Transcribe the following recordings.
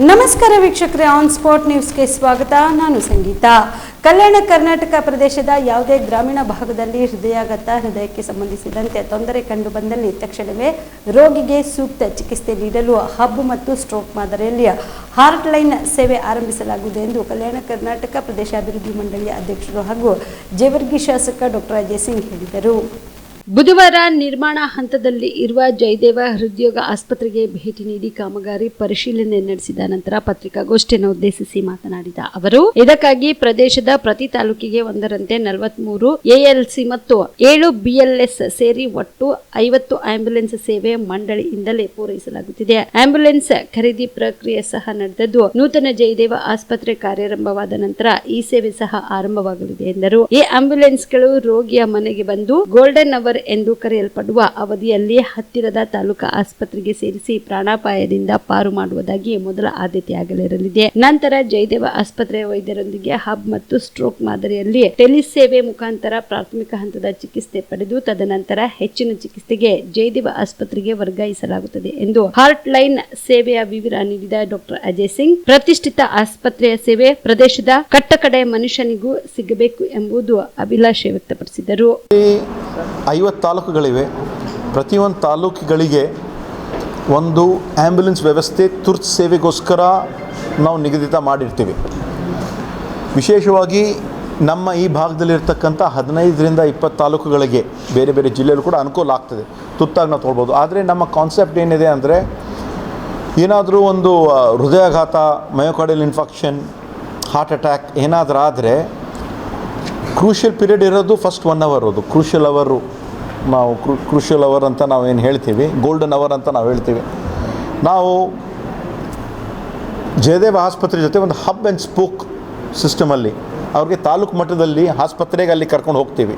ನಮಸ್ಕಾರ ವೀಕ್ಷಕರೇ, on spot ನ್ಯೂಸ್ಗೆ ಸ್ವಾಗತ. ನಾನು ಸಂಗೀತ. ಕಲ್ಯಾಣ ಕರ್ನಾಟಕ ಪ್ರದೇಶದ ಯಾವುದೇ ಗ್ರಾಮೀಣ ಭಾಗದಲ್ಲಿ ಹೃದಯಕ್ಕೆ ಸಂಬಂಧಿಸಿದಂತೆ ತೊಂದರೆ ಕಂಡು ಬಂದಲ್ಲಿ ತಕ್ಷಣವೇ ರೋಗಿಗೆ ಸೂಕ್ತ ಚಿಕಿತ್ಸೆ ನೀಡಲು ಹಬ್ ಮತ್ತು ಸ್ಟ್ರೋಕ್ ಮಾದರಿಯಲ್ಲಿ ಹಾರ್ಟ್ ಲೈನ್ ಸೇವೆ ಆರಂಭಿಸಲಾಗುವುದು ಎಂದು ಕಲ್ಯಾಣ ಕರ್ನಾಟಕ ಪ್ರದೇಶ ಅಭಿವೃದ್ಧಿ ಮಂಡಳಿಯ ಅಧ್ಯಕ್ಷರು ಹಾಗೂ ಜೇವರ್ಗಿ ಶಾಸಕ ಡಾಕ್ಟರ್ ಅಜಯ್ ಸಿಂಗ್ ಹೇಳಿದರು. ಬುಧವಾರ ನಿರ್ಮಾಣ ಹಂತದಲ್ಲಿ ಇರುವ ಜಯದೇವ ಹೃದ್ರೋಗ ಆಸ್ಪತ್ರೆಗೆ ಭೇಟಿ ನೀಡಿ ಕಾಮಗಾರಿ ಪರಿಶೀಲನೆ ನಡೆಸಿದ ನಂತರ ಪತ್ರಿಕಾಗೋಷ್ಠಿಯನ್ನು ಉದ್ದೇಶಿಸಿ ಮಾತನಾಡಿದ ಅವರು, ಇದಕ್ಕಾಗಿ ಪ್ರದೇಶದ ಪ್ರತಿ ತಾಲೂಕಿಗೆ ಒಂದರಂತೆ 43 ಎಎಲ್ಸಿ ಮತ್ತು 7 ಬಿಎಲ್ಎಸ್ ಸೇರಿ ಒಟ್ಟು 50 ಆಂಬ್ಯುಲೆನ್ಸ್ ಸೇವೆ ಮಂಡಳಿಯಿಂದಲೇ ಪೂರೈಸಲಾಗುತ್ತಿದೆ. ಆಂಬ್ಯುಲೆನ್ಸ್ ಖರೀದಿ ಪ್ರಕ್ರಿಯೆ ಸಹ ನಡೆದಿದ್ದು, ನೂತನ ಜಯದೇವ ಆಸ್ಪತ್ರೆ ಕಾರ್ಯಾರಂಭವಾದ ನಂತರ ಈ ಸೇವೆ ಸಹ ಆರಂಭವಾಗಲಿದೆ ಎಂದರು. ಈ ಆಂಬ್ಯುಲೆನ್ಸ್ಗಳು ರೋಗಿಯ ಮನೆಗೆ ಬಂದು ಗೋಲ್ಡನ್ ಅವರ್ ಎಂದು ಕರೆಯಲ್ಪಡುವ ಅವಧಿಯಲ್ಲಿ ಹತ್ತಿರದ ತಾಲೂಕಾ ಆಸ್ಪತ್ರೆಗೆ ಸೇರಿಸಿ ಪ್ರಾಣಾಪಾಯದಿಂದ ಪಾರು ಮಾಡುವುದಾಗಿ ಮೊದಲ ಆದ್ಯತೆಯಾಗಲಿರಲಿದೆ. ನಂತರ ಜಯದೇವ ಆಸ್ಪತ್ರೆಯ ವೈದ್ಯರೊಂದಿಗೆ ಹಬ್ ಮತ್ತು ಸ್ಟ್ರೋಕ್ ಮಾದರಿಯಲ್ಲಿ ಟೆಲಿಸೇವೆ ಮುಖಾಂತರ ಪ್ರಾಥಮಿಕ ಹಂತದ ಚಿಕಿತ್ಸೆ ಪಡೆದು ತದನಂತರ ಹೆಚ್ಚಿನ ಚಿಕಿತ್ಸೆಗೆ ಜಯದೇವ ಆಸ್ಪತ್ರೆಗೆ ವರ್ಗಾಯಿಸಲಾಗುತ್ತದೆ ಎಂದು ಹಾರ್ಟ್ ಲೈನ್ ಸೇವೆಯ ವಿವರ ನೀಡಿದ ಡಾಕ್ಟರ್ ಅಜಯ್ ಸಿಂಗ್, ಪ್ರತಿಷ್ಠಿತ ಆಸ್ಪತ್ರೆಯ ಸೇವೆ ಪ್ರದೇಶದ ಕಟ್ಟಕಡೆ ಮನುಷ್ಯನಿಗೂ ಸಿಗಬೇಕು ಎಂಬುದು ಅಭಿಲಾಷೆ ವ್ಯಕ್ತಪಡಿಸಿದರು. 50 ತಾಲೂಕುಗಳಿವೆ. ಪ್ರತಿಯೊಂದು ತಾಲೂಕುಗಳಿಗೆ ಒಂದು ಆ್ಯಂಬುಲೆನ್ಸ್ ವ್ಯವಸ್ಥೆ ತುರ್ತು ಸೇವೆಗೋಸ್ಕರ ನಾವು ನಿಗದಿತ ಮಾಡಿರ್ತೀವಿ. ವಿಶೇಷವಾಗಿ ನಮ್ಮ ಈ ಭಾಗದಲ್ಲಿರ್ತಕ್ಕಂಥ 15ರಿಂದ 20 ತಾಲೂಕುಗಳಿಗೆ ಬೇರೆ ಬೇರೆ ಜಿಲ್ಲೆಯಲ್ಲೂ ಕೂಡ ಅನುಕೂಲ ಆಗ್ತದೆ, ತುರ್ತಾಗಿ ನಾವು ತೊಗೊಳ್ಬೋದು. ಆದರೆ ನಮ್ಮ ಕಾನ್ಸೆಪ್ಟ್ ಏನಿದೆ ಅಂದರೆ, ಏನಾದರೂ ಒಂದು ಹೃದಯಾಘಾತ, ಮಯೋಕಾರ್ಡಿಯಲ್ ಇನ್ಫೆಕ್ಷನ್, ಹಾರ್ಟ್ ಅಟ್ಯಾಕ್ ಏನಾದರೂ ಆದರೆ ಕ್ರೂಷಿಯಲ್ ಪೀರಿಯಡ್ ಇರೋದು ಫಸ್ಟ್ 1 ಅವರ್. ಅದು ಕ್ರೂಷಿಯಲ್ ಅವರು ನಾವು ಕ್ರೂಷಿಯಲ್ ಅವರ್ ಅಂತ ನಾವು ಏನು ಹೇಳ್ತೀವಿ, ಗೋಲ್ಡನ್ ಅವರ್ ಅಂತ ನಾವು ಹೇಳ್ತೀವಿ. ನಾವು ಜಯದೇವ ಆಸ್ಪತ್ರೆ ಜೊತೆ ಒಂದು ಹಬ್ ಆ್ಯಂಡ್ ಸ್ಪೋಕ್ ಸಿಸ್ಟಮಲ್ಲಿ ಅವ್ರಿಗೆ ತಾಲೂಕು ಮಟ್ಟದಲ್ಲಿ ಆಸ್ಪತ್ರೆಗೆ ಅಲ್ಲಿ ಕರ್ಕೊಂಡು ಹೋಗ್ತೀವಿ.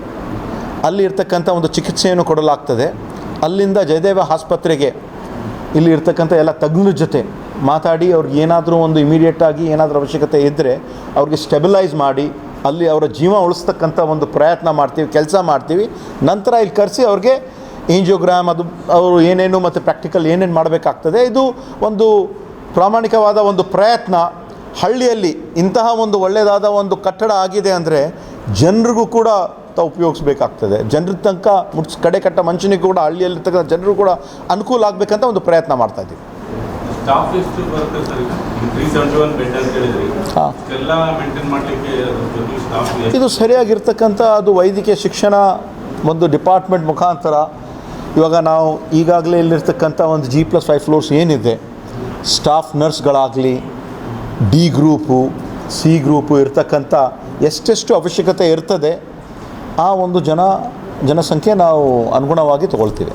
ಅಲ್ಲಿ ಇರ್ತಕ್ಕಂಥ ಒಂದು ಚಿಕಿತ್ಸೆಯನ್ನು ಕೊಡಲಾಗ್ತದೆ. ಅಲ್ಲಿಂದ ಜಯದೇವ ಆಸ್ಪತ್ರೆಗೆ ಇಲ್ಲಿ ಇರ್ತಕ್ಕಂಥ ಎಲ್ಲ ತಜ್ಞರ ಜೊತೆ ಮಾತಾಡಿ ಅವ್ರಿಗೆ ಏನಾದರೂ ಒಂದು ಇಮಿಡಿಯೇಟಾಗಿ ಏನಾದರೂ ಅವಶ್ಯಕತೆ ಇದ್ದರೆ ಅವ್ರಿಗೆ ಸ್ಟೆಬಿಲೈಸ್ ಮಾಡಿ ಅಲ್ಲಿ ಅವರ ಜೀವ ಉಳಿಸ್ತಕ್ಕಂಥ ಒಂದು ಪ್ರಯತ್ನ ಮಾಡ್ತೀವಿ, ಕೆಲಸ ಮಾಡ್ತೀವಿ. ನಂತರ ಇಲ್ಲಿ ಕರೆಸಿ ಅವ್ರಿಗೆ ಏಂಜಿಯೋಗ್ರಾಮ್ ಅದು ಅವರು ಏನೇನು ಮತ್ತು ಪ್ರಾಕ್ಟಿಕಲ್ ಏನೇನು ಮಾಡಬೇಕಾಗ್ತದೆ, ಇದು ಒಂದು ಪ್ರಾಮಾಣಿಕವಾದ ಒಂದು ಪ್ರಯತ್ನ. ಹಳ್ಳಿಯಲ್ಲಿ ಇಂತಹ ಒಂದು ಒಳ್ಳೆಯದಾದ ಒಂದು ಕಟ್ಟಡ ಆಗಿದೆ ಅಂದರೆ ಜನರಿಗೂ ಕೂಡ ತಾವು ಉಪಯೋಗಿಸ್ಬೇಕಾಗ್ತದೆ. ಜನರ ತನಕ ಕಡೆ ಕಟ್ಟ ಮನುಷ್ಯನಿಗೂ ಕೂಡ ಹಳ್ಳಿಯಲ್ಲಿರ್ತಕ್ಕಂಥ ಜನರು ಕೂಡ ಅನುಕೂಲ ಆಗಬೇಕಂತ ಒಂದು ಪ್ರಯತ್ನ ಮಾಡ್ತಾಯಿದ್ದೀವಿ. ಇದು ಸರಿಯಾಗಿರ್ತಕ್ಕಂಥ ಅದು ವೈದ್ಯಕೀಯ ಶಿಕ್ಷಣ ಒಂದು ಡಿಪಾರ್ಟ್ಮೆಂಟ್ ಮುಖಾಂತರ ಇವಾಗ ನಾವು ಈಗಾಗಲೇ ಇಲ್ಲಿರ್ತಕ್ಕಂಥ ಒಂದು G+5 ಫ್ಲೋರ್ಸ್ ಏನಿದೆ, ಸ್ಟಾಫ್ ನರ್ಸ್ಗಳಾಗಲಿ, ಡಿ ಗ್ರೂಪು, ಸಿ ಗ್ರೂಪು ಇರ್ತಕ್ಕಂಥ ಎಷ್ಟೆಷ್ಟು ಅವಶ್ಯಕತೆ ಇರ್ತದೆ ಆ ಒಂದು ಜನಸಂಖ್ಯೆ ನಾವು ಅನುಗುಣವಾಗಿ ತಗೊಳ್ತೀವಿ.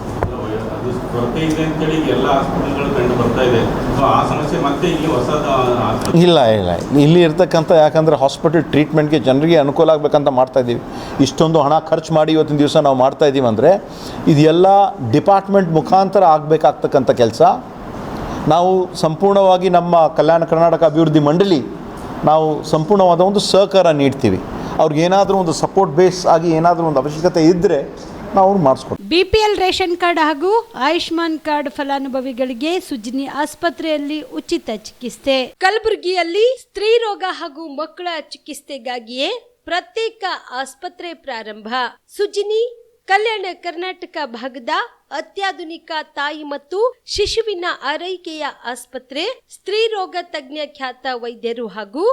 ಇಲ್ಲ ಇಲ್ಲಿ ಇರ್ತಕ್ಕಂಥ, ಯಾಕಂದರೆ ಹಾಸ್ಪಿಟಲ್ ಟ್ರೀಟ್ಮೆಂಟ್ಗೆ ಜನರಿಗೆ ಅನುಕೂಲ ಆಗಬೇಕಂತ ಮಾಡ್ತಾಯಿದ್ದೀವಿ. ಇಷ್ಟೊಂದು ಹಣ ಖರ್ಚು ಮಾಡಿ ಇವತ್ತಿನ ದಿವಸ ನಾವು ಮಾಡ್ತಾಯಿದ್ದೀವಿ ಅಂದರೆ ಇದೆಲ್ಲ ಡಿಪಾರ್ಟ್ಮೆಂಟ್ ಮುಖಾಂತರ ಆಗಬೇಕಾಗ್ತಕ್ಕಂಥ ಕೆಲಸ. ನಾವು ಸಂಪೂರ್ಣವಾಗಿ ನಮ್ಮ ಕಲ್ಯಾಣ ಕರ್ನಾಟಕ ಅಭಿವೃದ್ಧಿ ಮಂಡಳಿ ನಾವು ಸಂಪೂರ್ಣವಾದ ಒಂದು ಸಹಕಾರ ನೀಡ್ತೀವಿ. ಅವ್ರಿಗೇನಾದರೂ ಒಂದು ಸಪೋರ್ಟ್ ಬೇಸ್ ಆಗಿ ಏನಾದರೂ ಒಂದು ಅವಶ್ಯಕತೆ ಇದ್ದರೆ ನಾವು ಮಾಡಿಸ್ಕೊಡ್ತೀವಿ. ಬಿಪಿಎಲ್ ರೇಷನ್ ಕಾರ್ಡ್ ಹಾಗೂ ಆಯುಷ್ಮಾನ್ ಕಾರ್ಡ್ ಫಲಾನುಭವಿಗಳಿಗೆ ಸುಜಿನಿ ಆಸ್ಪತ್ರೆಯಲ್ಲಿ ಉಚಿತ ಚಿಕಿತ್ಸೆ. ಕಲಬುರಗಿಯಲ್ಲಿ ಸ್ತ್ರೀ ರೋಗ ಹಾಗೂ ಮಕ್ಕಳ ಚಿಕಿತ್ಸೆಗಾಗಿಯೇ ಪ್ರತ್ಯೇಕ ಆಸ್ಪತ್ರೆ ಪ್ರಾರಂಭ. ಸುಜಿನಿ ಕಲ್ಯಾಣ ಕರ್ನಾಟಕ ಭಾಗದ ಅತ್ಯಾಧುನಿಕ ತಾಯಿ ಮತ್ತು ಶಿಶುವಿನ ಆರೈಕೆಯ ಆಸ್ಪತ್ರೆ. ಸ್ತ್ರೀ ರೋಗ ತಜ್ಞ ಖ್ಯಾತ ವೈದ್ಯರು ಹಾಗೂ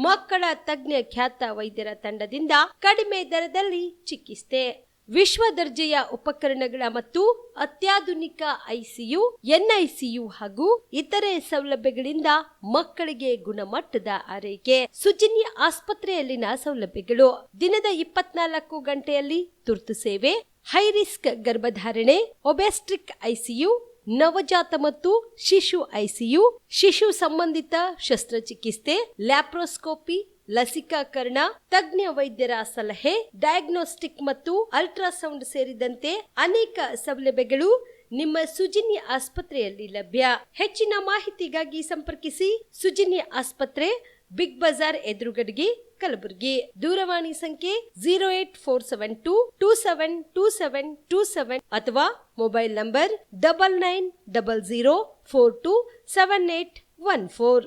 ಮಕ್ಕಳ ತಜ್ಞ ಖ್ಯಾತ ವೈದ್ಯರ ತಂಡದಿಂದ ಕಡಿಮೆ ದರದಲ್ಲಿ ಚಿಕಿತ್ಸೆ, ವಿಶ್ವ ದರ್ಜೆಯ ಉಪಕರಣಗಳ ಮತ್ತು ಅತ್ಯಾಧುನಿಕ ಐಸಿಯು, ಎನ್ಐಸಿಯು ಹಾಗೂ ಇತರೆ ಸೌಲಭ್ಯಗಳಿಂದ ಮಕ್ಕಳಿಗೆ ಗುಣಮಟ್ಟದ ಆರೈಕೆ. ಸುಜಿನಿ ಆಸ್ಪತ್ರೆಯಲ್ಲಿನ ಸೌಲಭ್ಯಗಳು: ದಿನದ 24 ಗಂಟೆಯಲ್ಲಿ ತುರ್ತು ಸೇವೆ, ಹೈ ರಿಸ್ಕ್ ಗರ್ಭಧಾರಣೆ, ಒಬೆಸ್ಟ್ರಿಕ್ ಐಸಿಯು, ನವಜಾತ ಮತ್ತು ಶಿಶು ಐಸಿಯು, ಶಿಶು ಸಂಬಂಧಿತ ಶಸ್ತ್ರಚಿಕಿತ್ಸೆ, ಲ್ಯಾಪ್ರೋಸ್ಕೋಪಿ, ಲಸಿಕಾಕರಣ, ತಜ್ಞ ವೈದ್ಯರ ಸಲಹೆ, ಡಯಾಗ್ನೋಸ್ಟಿಕ್ ಮತ್ತು ಅಲ್ಟ್ರಾಸೌಂಡ್ ಸೇರಿದಂತೆ ಅನೇಕ ಸೌಲಭ್ಯಗಳು ನಿಮ್ಮ ಸುಜಿನಿ ಆಸ್ಪತ್ರೆಯಲ್ಲಿ ಲಭ್ಯ. ಹೆಚ್ಚಿನ ಮಾಹಿತಿಗಾಗಿ ಸಂಪರ್ಕಿಸಿ ಸುಜಿನಿ ಆಸ್ಪತ್ರೆ, ಬಿಗ್ ಬಜಾರ್ ಎದುರುಗಡೆಗೆ, ಕಲಬುರಗಿ. ದೂರವಾಣಿ ಸಂಖ್ಯೆ 08472272727 ಅಥವಾ ಮೊಬೈಲ್ ನಂಬರ್ 9900427814.